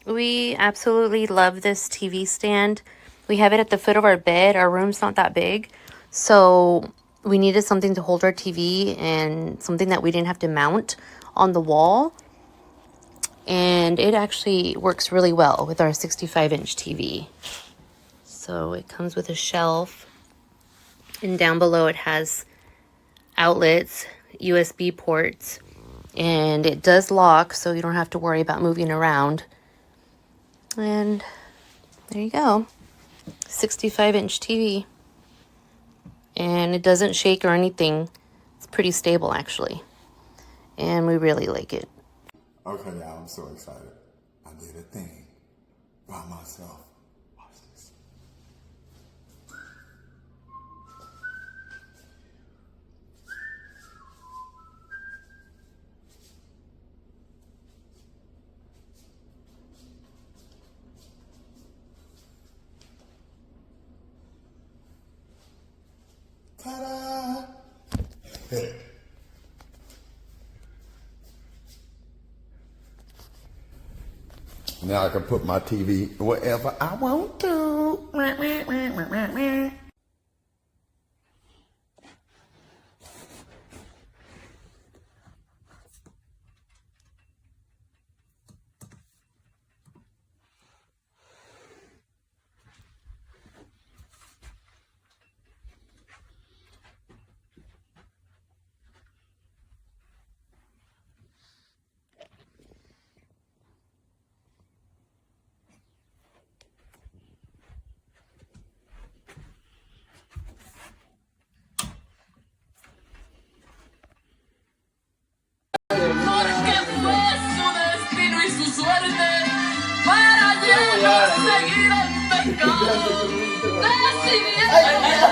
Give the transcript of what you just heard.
We absolutely love this TV stand. We have it at the foot of our bed. Our room's not that big, so we needed something to hold our TV and something that we didn't have to mount on the wall. And it actually works really well with our 65-inch TV. So it comes with a shelf, and down below it has outlets, USB ports, and it does lock, so you don't have to worry about moving around. And there you go, 65-inch TV. And it doesn't shake or anything. It's pretty stable, actually. And we really like it. Okay, y'all, I'm so excited. I did a thing by myself. Watch this. Ta-da! Now I can put my TV wherever I want to. Porque fue su destino y su suerte para llegar a seguir el pecado. Decidieron